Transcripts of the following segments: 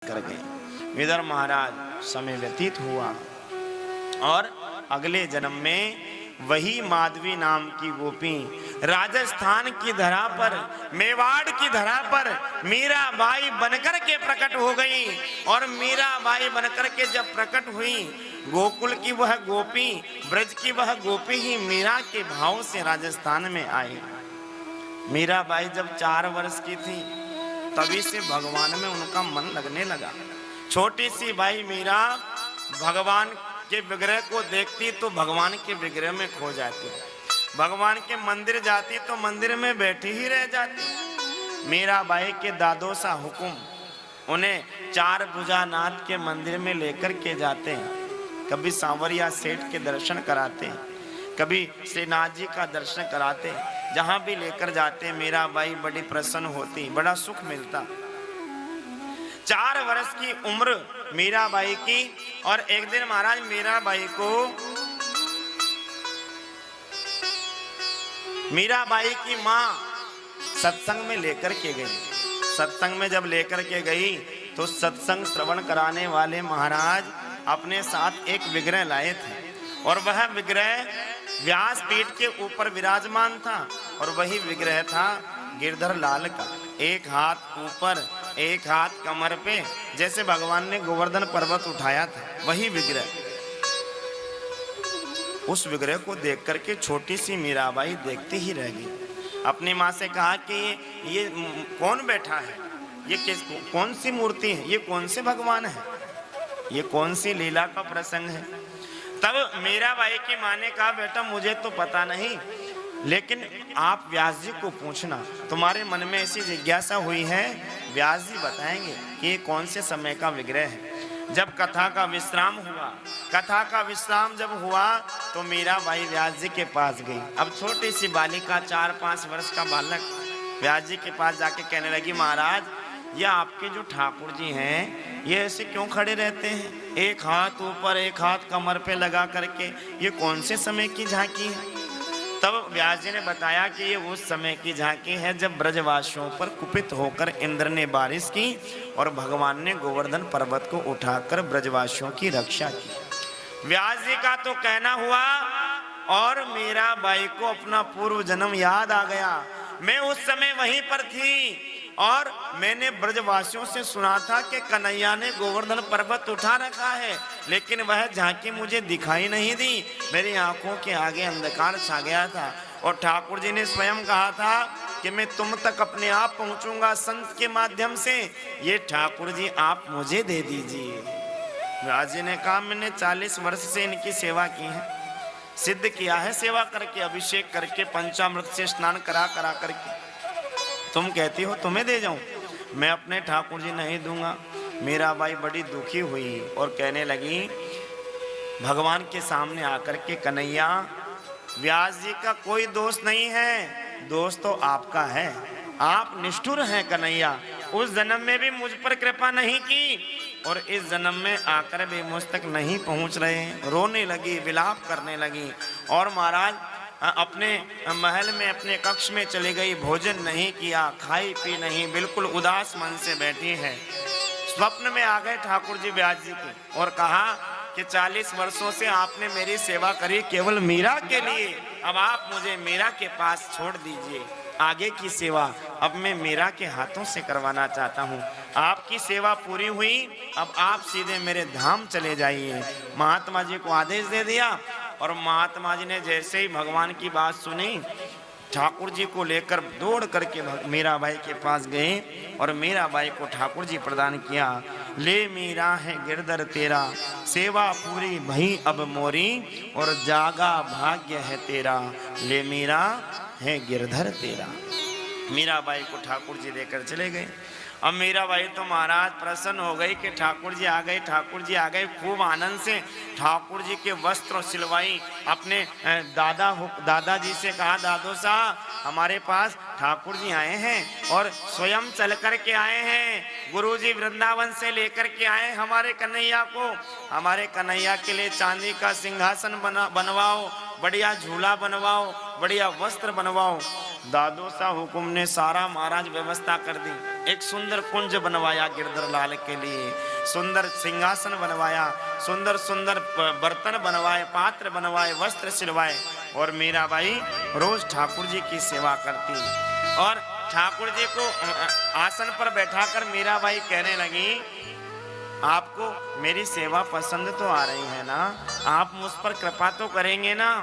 कर गए। इधर महाराज समय व्यतीत हुआ और अगले जन्म में वही माधवी नाम की गोपी राजस्थान की धरा पर, मेवाड़ की धरा पर मीराबाई बनकर के प्रकट हो गई। और मीराबाई बनकर के जब प्रकट हुई, गोकुल की वह गोपी, ब्रज की वह गोपी ही मीरा के भाव से राजस्थान में आई। मीराबाई जब 4 वर्ष की थी तभी से भगवान में उनका मन लगने लगा। छोटी सी भाई मीरा भगवान के विग्रह को देखती तो भगवान के विग्रह में खो जाती, भगवान के मंदिर जाती तो मंदिर में बैठी ही रह जाती। मीराबाई के दादो सा हुक्म उन्हें 4 भुजानाथ के मंदिर में लेकर के जाते हैं। कभी सांवरिया सेठ के दर्शन कराते, कभी श्रीनाथ जी का दर्शन कराते। जहां भी लेकर जाते मीराबाई बड़ी प्रसन्न होती, बड़ा सुख मिलता। 4 वर्ष की उम्र मीराबाई की। और एक दिन महाराज मीराबाई को, मीराबाई की मां सत्संग में लेकर के गई। सत्संग में जब लेकर के गई तो सत्संग श्रवण कराने वाले महाराज अपने साथ एक विग्रह लाए थे और वह विग्रह व्यासपीठ के ऊपर विराजमान था। और वही विग्रह था गिरधर लाल का, एक हाथ ऊपर एक हाथ कमर पे, जैसे भगवान ने गोवर्धन पर्वत उठाया था, वही विग्रह। उस विग्रह को देख करके छोटी सी मीराबाई देखती ही रह गई। अपनी माँ से कहा कि ये कौन बैठा है, ये कौन सी मूर्ति है, ये कौन से भगवान है, ये कौन सी लीला का प्रसंग है। तब मीराबाई की माँ ने कहा, बेटा मुझे तो पता नहीं, लेकिन आप व्यास जी को पूछना, तुम्हारे मन में ऐसी जिज्ञासा हुई है, व्यास जी बताएंगे कि ये कौन से समय का विग्रह है। जब कथा का विश्राम हुआ, कथा का विश्राम जब हुआ तो मीराबाई व्यास जी के पास गई। अब छोटी सी बालिका 4-5 वर्ष का बालक व्यास जी के पास जाके कहने लगी, महाराज ये आपके जो ठाकुर जी हैं ये ऐसे क्यों खड़े रहते हैं, एक हाथ ऊपर एक हाथ कमर पे लगा करके, ये कौन से समय की झांकी है। तब व्यास जी ने बताया कि ये उस समय की झांकी है जब ब्रजवासियों पर कुपित होकर इंद्र ने बारिश की और भगवान ने गोवर्धन पर्वत को उठाकर ब्रजवासियों की रक्षा की। व्यास जी का तो कहना हुआ और मीराबाई को अपना पूर्व जन्म याद आ गया। मैं उस समय वहीं पर थी और मैंने ब्रजवासियों से सुना था कि कन्हैया ने गोवर्धन पर्वत उठा रखा है, लेकिन वह झांकी मुझे दिखाई नहीं दी। मेरी आंखों के आगे अंधकार छा गया था और ठाकुर जी ने स्वयं कहा था कि मैं तुम तक अपने आप पहुंचूंगा संत के माध्यम से, ये ठाकुर जी आप मुझे दे दीजिए। राज जी ने कहा, मैंने 40 वर्ष से इनकी सेवा की है, सिद्ध किया है सेवा करके, अभिषेक करके, पंचामृत से स्नान करा करके। तुम कहती हो तुम्हें दे जाऊं, मैं अपने ठाकुर जी नहीं दूंगा। मीराबाई बड़ी दुखी हुई और कहने लगी भगवान के सामने आकर के, कन्हैया व्यास जी का कोई दोष नहीं है, दोष तो आपका है, आप निष्ठुर हैं कन्हैया। उस जन्म में भी मुझ पर कृपा नहीं की और इस जन्म में आकर भी मुझ तक नहीं पहुंच रहे। रोने लगी, विलाप करने लगी और महाराज अपने महल में अपने कक्ष में चली गई, भोजन नहीं किया, खाई पी नहीं, बिल्कुल उदास मन से बैठी है। स्वप्न में आ गए ठाकुर जी व्यास जी के और कहा कि 40 वर्षों से आपने मेरी सेवा करी केवल मीरा के लिए, अब आप मुझे मीरा के पास छोड़ दीजिए, आगे की सेवा अब मैं मीरा के हाथों से करवाना चाहता हूँ। आपकी सेवा पूरी हुई, अब आप सीधे मेरे धाम चले जाइए। महात्मा जी को आदेश दे दिया और महात्मा जी ने जैसे ही भगवान की बात सुनी, ठाकुर जी को लेकर दौड़ करके मीराबाई के पास गए और मीराबाई को ठाकुर जी प्रदान किया। ले मीरा है गिरधर तेरा, सेवा पूरी भई अब मोरी और जागा भाग्य है तेरा, ले मीरा है गिरधर तेरा। मीराबाई को ठाकुर जी लेकर चले गए। अब मीराबाई तो महाराज प्रसन्न हो गई कि ठाकुर जी आ गए, ठाकुर जी आ गए। खूब आनंद से ठाकुर जी के वस्त्र सिलवाई। अपने दादाजी से कहा, दादो साहब हमारे पास ठाकुर जी आए हैं और स्वयं चल कर के आए हैं। गुरुजी वृंदावन से लेकर के आए हमारे कन्हैया को, हमारे कन्हैया के लिए चांदी का सिंहासन बनवाओ, बढ़िया झूला बनवाओ, बढ़िया वस्त्र बनवाओ। दादो साहब हुकुम ने सारा महाराज व्यवस्था कर दी। एक सुंदर कुंज बनवाया गिरधर लाल के लिए, सुंदर सिंहासन बनवाया, सुंदर सुंदर बर्तन बनवाए, पात्र बनवाए, वस्त्र सिलवाए। और मीराबाई रोज ठाकुर जी की सेवा करती और ठाकुर जी को आसन पर बैठाकर मीराबाई कहने लगी, आपको मेरी सेवा पसंद तो आ रही है ना, आप मुझ पर कृपा तो करेंगे ना,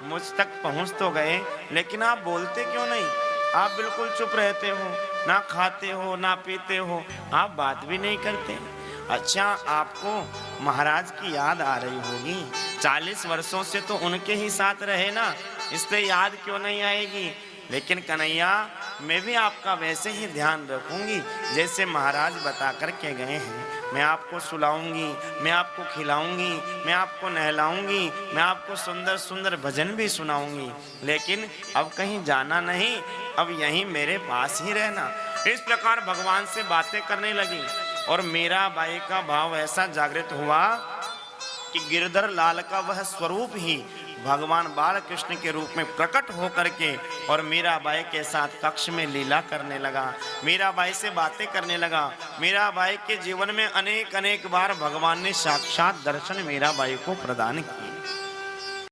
मुझ तक पहुंच तो गए, लेकिन आप बोलते क्यों नहीं? आप बिल्कुल चुप रहते हो, ना खाते हो ना पीते हो, आप बात भी नहीं करते। अच्छा, आपको महाराज की याद आ रही होगी, 40 वर्षों से तो उनके ही साथ रहे ना, इसलिए याद क्यों नहीं आएगी? लेकिन कन्हैया, मैं भी आपका वैसे ही ध्यान रखूंगी जैसे महाराज बता कर के गए हैं। मैं आपको सुलाऊंगी, मैं आपको खिलाऊंगी, मैं आपको नहलाऊंगी, मैं आपको सुंदर सुंदर भजन भी सुनाऊंगी, लेकिन अब कहीं जाना नहीं, अब यहीं मेरे पास ही रहना। इस प्रकार भगवान से बातें करने लगी और मीराबाई का भाव ऐसा जागृत हुआ कि गिरधर लाल का वह स्वरूप ही भगवान बाल कृष्ण के रूप में प्रकट होकर के और मीराबाई के साथ कक्ष में लीला करने लगा, मीराबाई से बातें करने लगा। मीराबाई के जीवन में अनेक अनेक बार भगवान ने साक्षात दर्शन मीराबाई को प्रदान किए।